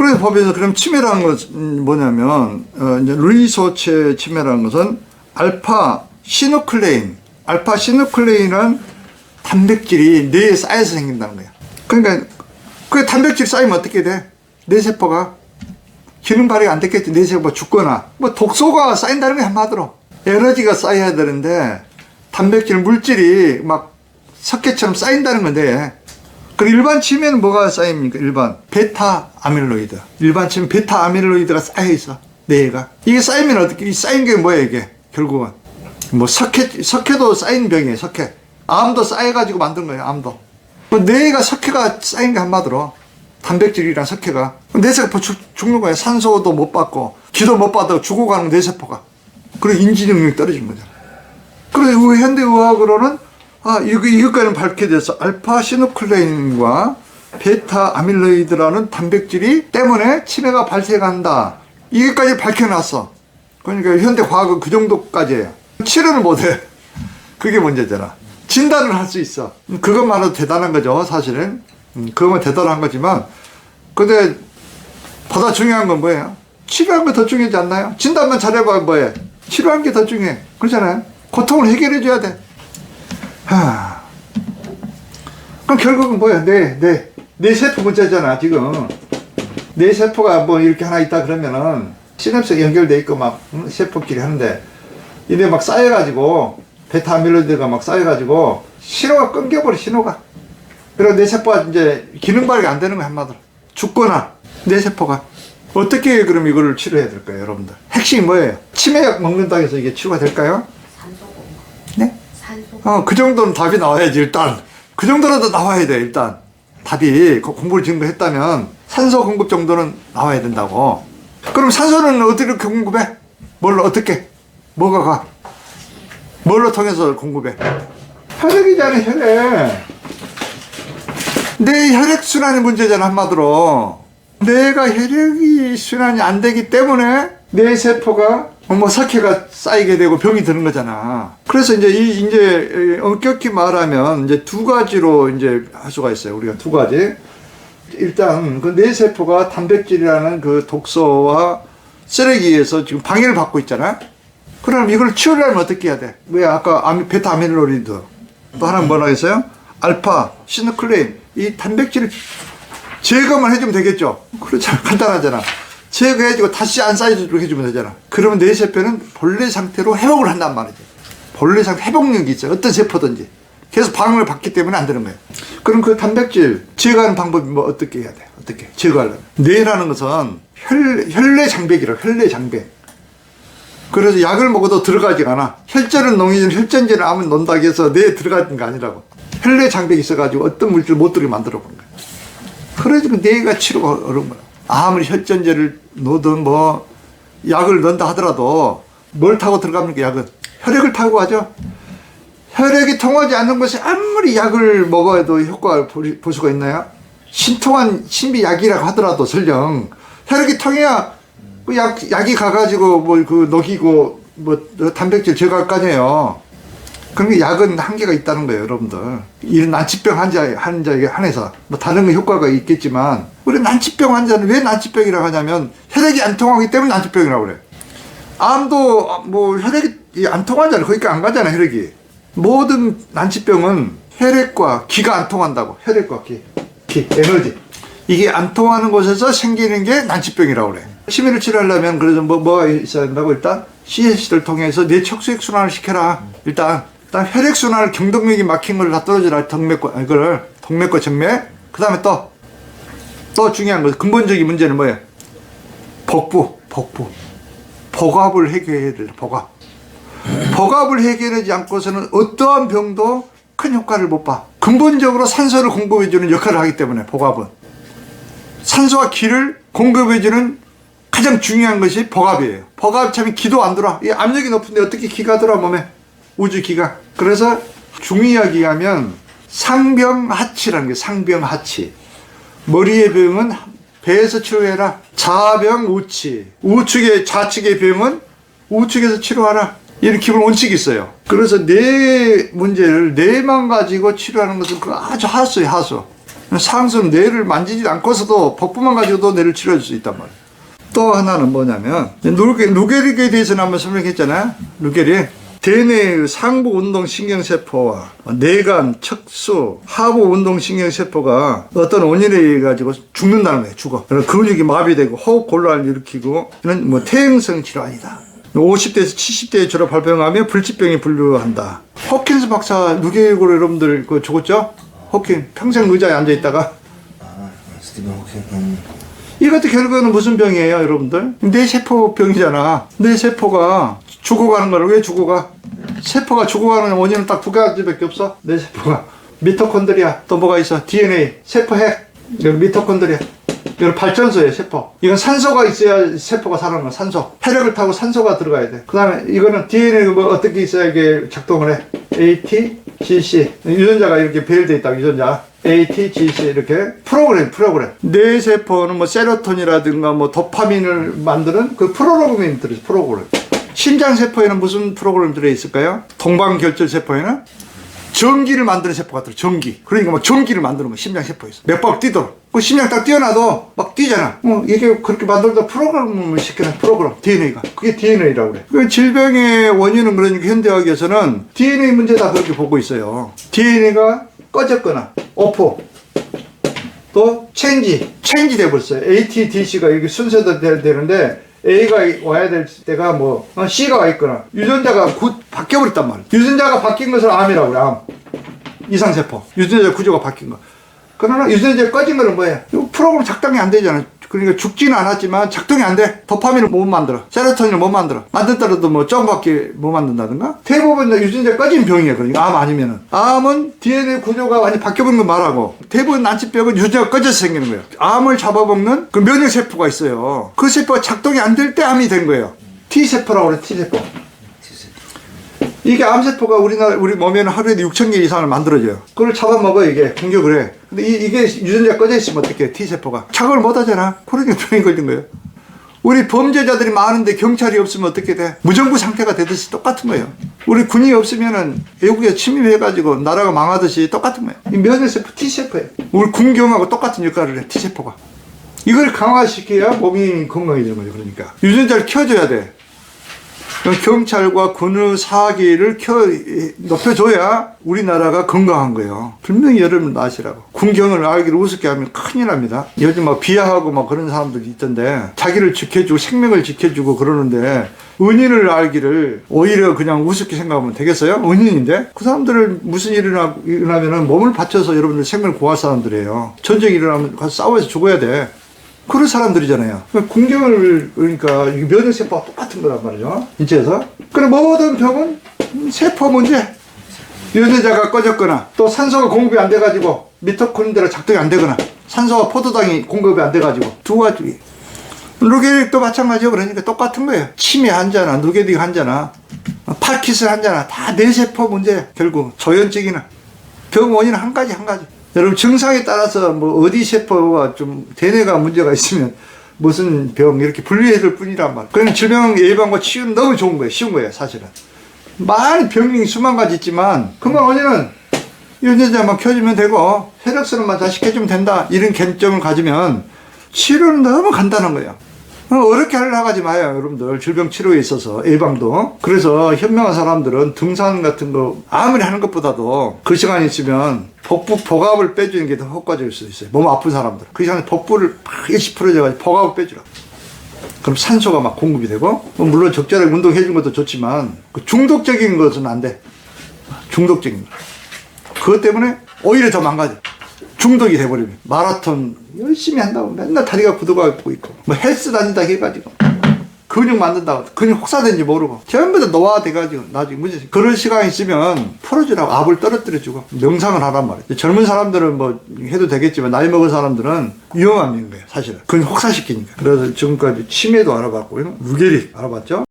그래서 법에서 그럼 치매라는 것은 뭐냐면, 이제 루이소체 치매라는 것은 알파 시누클레인은 단백질이 뇌에 쌓여서 생긴다는 거야. 그러니까, 그 단백질 쌓이면 어떻게 돼? 뇌세포가 기능 발휘가 안 됐겠지. 뇌세포가 죽거나, 뭐 독소가 쌓인다는 게 한마디로. 에너지가 쌓여야 되는데, 단백질 물질이 막 석회처럼 쌓인다는 건데, 그 일반 치매는 뭐가 쌓입니까? 베타 아밀로이드. 일반 치매 베타 아밀로이드가 쌓여 있어. 뇌가. 이게 쌓이면 어떻게, 이 쌓인 게 뭐야, 이게? 결국은. 뭐 석회도 쌓인 병이에요, 석회. 암도 쌓여가지고 만든 거예요, 암도. 뇌가 석회가 쌓인 게 한마디로. 단백질이랑 석회가. 뇌세포 죽는 거예요. 산소도 못 받고, 기도 못 받아도 죽어가는 뇌세포가. 그리고 인지 능력이 떨어진 거잖아. 그래서 현대의학으로는 이것까지는 밝혀져서 알파 시누클레인과 베타 아밀로이드라는 단백질이 때문에 치매가 발생한다. 이것까지 밝혀놨어. 그러니까 현대 과학은 그 정도까지예요. 치료는 못해. 그게 문제잖아. 진단을 할 수 있어. 그것만으로도 대단한 거죠, 사실은. 그거만 대단한 거지만, 근데 보다 중요한 건 뭐예요? 치료하는 게 더 중요하지 않나요? 진단만 잘해봐 뭐해? 치료하는 게 더 중요해. 그렇잖아요. 고통을 해결해 줘야 돼. 그럼 결국은 뭐야? 내 세포 문제잖아, 지금. 내 세포가 뭐 이렇게 하나 있다 그러면은, 시냅스가 연결돼 있고 막, 세포끼리 하는데, 이게 막 쌓여가지고, 베타 아밀로이드가 막 쌓여가지고, 신호가 끊겨버려, 신호가. 그래서 내 세포가 이제 기능 발휘가 안 되는 거야, 한마디로. 죽거나, 내 세포가. 어떻게 그럼 이거를 치료해야 될까요, 여러분들? 핵심이 뭐예요? 치매약 먹는다고 해서 이게 치료가 될까요? 네? 그 정도는 답이 나와야지, 일단. 그 정도라도 나와야 돼, 일단. 답이 공부를 지금 했다면 산소 공급 정도는 나와야 된다고. 그럼 산소는 어디로 공급해? 뭘로, 어떻게? 뭐가 가? 뭘로 통해서 공급해? 혈액이잖아, 혈액. 내 혈액순환이 문제잖아, 한마디로. 내가 혈액이 순환이 안 되기 때문에 내 세포가 뭐 석회가 쌓이게 되고 병이 드는 거잖아. 그래서 이제 엄격히 말하면 이제 두 가지로 이제 할 수가 있어요. 우리가 두 가지. 일단 그 내 세포가 단백질이라는 그 독소와 쓰레기에서 지금 방해를 받고 있잖아. 그럼 이걸 치우려면 어떻게 해야 돼? 왜 아까 베타 아밀로이드 또 하나 뭐라 했어요? 알파 시누클레인 이 단백질을 제거만 해주면 되겠죠? 그렇잖아. 간단하잖아. 제거해주고 다시 안 쌓여주도록 해주면 되잖아. 그러면 내 세포는 본래 상태로 회복을 한단 말이지. 본래 상태 회복력이 있어. 어떤 세포든지. 계속 방해를 받기 때문에 안 되는 거예요. 그럼 그 단백질 제거하는 방법이 뭐 어떻게 해야 돼? 어떻게 제거하려면? 뇌라는 것은 혈내장벽이라고, 혈내장벽. 그래서 약을 먹어도 들어가지가 않아. 혈전은 농이든 혈전제를 암은 논다고 해서 뇌에 들어가는 거 아니라고. 혈내장벽이 있어가지고 어떤 물질을 못 들게 만들어 보는 거야. 그래서 뇌가 치료가 어려운 거야. 아무리 혈전제를 넣든 뭐 약을 넣는다 하더라도 뭘 타고 들어갑니까? 약은 혈액을 타고 가죠. 혈액이 통하지 않는 것이 아무리 약을 먹어도 효과를 볼 수가 있나요? 신통한 신비약이라고 하더라도 설령 혈액이 통해야 그 약이 가가지고 뭐 그 녹이고 뭐 단백질 제거할 거 아니에요. 그러니까 약은 한계가 있다는 거예요, 여러분들. 이런 난치병 환자에게 한해서 뭐 다른 효과가 있겠지만 우리 난치병 환자는 왜 난치병이라고 하냐면 혈액이 안 통하기 때문에 난치병이라고 그래. 암도 뭐 혈액이 안 통하잖아. 거기까지 안 가잖아, 혈액이. 모든 난치병은 혈액과 기가 안 통한다고. 혈액과 기, 에너지. 이게 안 통하는 곳에서 생기는 게 난치병이라고 그래. 치매를 치료하려면 그래서 뭐가 있어야 된다고? 일단 CS를 통해서 뇌 척수액 순환을 시켜라. 일단 혈액 순환을 경동맥이 막힌 걸 다 떨어져라. 동맥과 정맥. 그 다음에 또 중요한 거, 근본적인 문제는 뭐예요? 복부. 복압을 해결해야 돼. 복압을 해결하지 않고서는 어떠한 병도 큰 효과를 못 봐. 근본적으로 산소를 공급해주는 역할을 하기 때문에 복압은. 산소와 기를 공급해주는 가장 중요한 것이 복압이에요. 복압 참에 기도 안 들어와. 이 압력이 높은데 어떻게 기가 들어와, 몸에? 우주 기가. 그래서 중의학이 하면 상병하치라는 게 상병하치. 머리의 병은 배에서 치료해라. 좌병 우치. 좌측의 병은 우측에서 치료하라. 이런 기본 원칙이 있어요. 그래서 뇌 문제를 뇌만 가지고 치료하는 것은 아주 하수예요, 하수. 상수는 뇌를 만지지 않고서도 복부만 가지고도 뇌를 치료할 수 있단 말이에요. 또 하나는 뭐냐면 누게릭에 대해서는 한번 설명했잖아요. 누게릭. 대뇌의 상부 운동 신경세포와 뇌간, 척수, 하부 운동 신경세포가 어떤 원인에 의해 가지고 죽는다는 거예요. 죽어. 근육이 마비되고 호흡 곤란을 일으키고 이는 뭐 퇴행성 질환이다. 50대에서 70대에 주로 발병하며 불치병에 분류한다. 호킨스 박사 누게릭으로 여러분들 그거 죽었죠? 호킨 평생 의자에 앉아 있다가 스티븐 호킹. 이것도 결국은 무슨 병이에요, 여러분들? 뇌세포 병이잖아. 뇌세포가 죽어가는 거를 왜 죽어가? 세포가 죽어가는 원인은 딱 두 가지밖에 없어. 뇌세포가 미토콘드리아, 또 뭐가 있어? DNA, 세포핵, 이건 미토콘드리아. 이건 발전소예요, 세포. 이건 산소가 있어야 세포가 살아나는 거야, 산소. 혈액을 타고 산소가 들어가야 돼. 그 다음에 이거는 DNA 뭐 어떻게 있어야 이게 작동을 해? AT, GC. 유전자가 이렇게 배열되어 있다, 유전자. AT, GC 이렇게 프로그램. 뇌세포는 뭐 세로토닌이라든가 뭐 도파민을 만드는 그 프로그램이 들어있어, 프로그램. 심장세포에는 무슨 프로그램 들어있을까요? 동방결절세포에는 전기를 만드는 세포가 들어, 전기. 그러니까 막 전기를 만드는 거, 심장세포에서. 몇 번 뛰도록. 그 심장 딱 뛰어나도 막 뛰잖아. 이게 그렇게 만들다 프로그램을 시키는 프로그램, DNA가. 그게 DNA라고 그래. 그 질병의 원인은 그러니까 현대학에서는 DNA 문제다 그렇게 보고 있어요. DNA가 꺼졌거나, 오프. 또, 체인지 돼버렸어요. AT, DC가 이렇게 순서대로 되는데, A가 와야 될 때가 뭐 C가 와 있거나 유전자가 바뀌어버렸단 말이야. 유전자가 바뀐 것을 암이라고 그래. 암. 이상세포. 유전자 구조가 바뀐 거. 그러나 유전자가 꺼진 거는 뭐예요? 프로그램 작동이 안 되잖아. 그러니까 죽지는 않았지만 작동이 안 돼. 도파민을 못 만들어. 세로토닌을 못 만들어. 만든다라도 뭐 조금밖에 못 만든다든가. 대부분 유전자 꺼진 병이에요. 그러니까 암 아니면은. 암은 DNA 구조가 많이 바뀌어버린 거 말하고, 대부분 난치병은 유전자가 꺼져서 생기는 거예요. 암을 잡아먹는 그 면역세포가 있어요. 그 세포가 작동이 안 될 때 암이 된 거예요. T세포라고 그래, T세포. 이게 암세포가 우리 몸에는 하루에 6,000개 이상을 만들어져요. 그걸 잡아먹어, 이게. 공격을 해. 근데 이게 유전자가 꺼져 있으면 어떡해, T세포가. 자극을 못 하잖아. 그러니까 병이 걸린 거예요. 우리 범죄자들이 많은데 경찰이 없으면 어떻게 돼? 무정부 상태가 되듯이 똑같은 거예요. 우리 군이 없으면은 외국에 침입해가지고 나라가 망하듯이 똑같은 거예요. 이 면역세포 T세포예요. 우리 군경하고 똑같은 역할을 해, T세포가. 이걸 강화시켜야 몸이 건강해지는 거죠, 그러니까. 유전자를 켜줘야 돼. 경찰과 군의 사기를 높여줘야 우리나라가 건강한 거예요. 분명히 여러분 아시라고. 군경을 알기를 우습게 하면 큰일 납니다. 요즘 막 비하하고 막 그런 사람들이 있던데, 자기를 지켜주고 생명을 지켜주고 그러는데 은인을 알기를 오히려 그냥 우습게 생각하면 되겠어요? 은인인데? 그 사람들을 무슨 일이 일어나면은 몸을 바쳐서 여러분들 생명을 구할 사람들이에요. 전쟁이 일어나면 가서 싸워서 죽어야 돼. 그런 사람들이잖아요. 군경을, 그러니까 면역세포가 똑같은 거란 말이죠. 인체에서. 그럼 모든 병은 세포 문제. 유전자가 꺼졌거나, 또 산소가 공급이 안 돼가지고 미토콘드리아가 작동이 안 되거나, 산소와 포도당이 공급이 안 돼가지고, 두 가지. 누게릭도 마찬가지요. 그러니까 똑같은 거예요. 치매 환자나 누게릭 환자나 파킨슨 환자나 다 뇌세포 문제. 결국 조현증이나 병 원인은 한 가지. 여러분 증상에 따라서 뭐 어디 세포가 좀 대뇌가 문제가 있으면 무슨 병 이렇게 분류해 줄 뿐이란 말이에요. 그러면 질병 예방과 치유는 너무 좋은 거예요. 쉬운 거예요, 사실은. 많은 병이 수만 가지 있지만 근본 원인은 유전자만 켜주면 되고 혈액순환만 다시 켜주면 된다. 이런 개념을 가지면 치료는 너무 간단한 거예요. 어렵게 하려고 하지 마요, 여러분들. 질병 치료에 있어서 예방도. 그래서 현명한 사람들은 등산 같은 거 아무리 하는 것보다도 그 시간이 있으면 복부 복압을 빼주는 게 더 효과적일 수 있어요. 몸 아픈 사람들. 그 시간에 복부를 막 일시 풀어줘가지고 복압을 빼주라. 그럼 산소가 막 공급이 되고, 물론 적절하게 운동해주는 것도 좋지만 그 중독적인 것은 안 돼. 중독적인 거. 그것 때문에 오히려 더 망가져. 중독이 돼버리면 마라톤 열심히 한다고 맨날 다리가 굳어가고 있고, 뭐 헬스 다닌다 해가지고 근육 만든다고 근육 혹사된지 모르고 전부 다 노화돼가지고 나중에 문제. 그런 시간이 있으면 풀어주라고, 압을 떨어뜨려주고 명상을 하란 말이에요. 젊은 사람들은 뭐 해도 되겠지만 나이 먹은 사람들은 위험한 거예요, 사실은. 근육 혹사시키니까. 그래서 지금까지 치매도 알아봤고요, 누게릭 알아봤죠.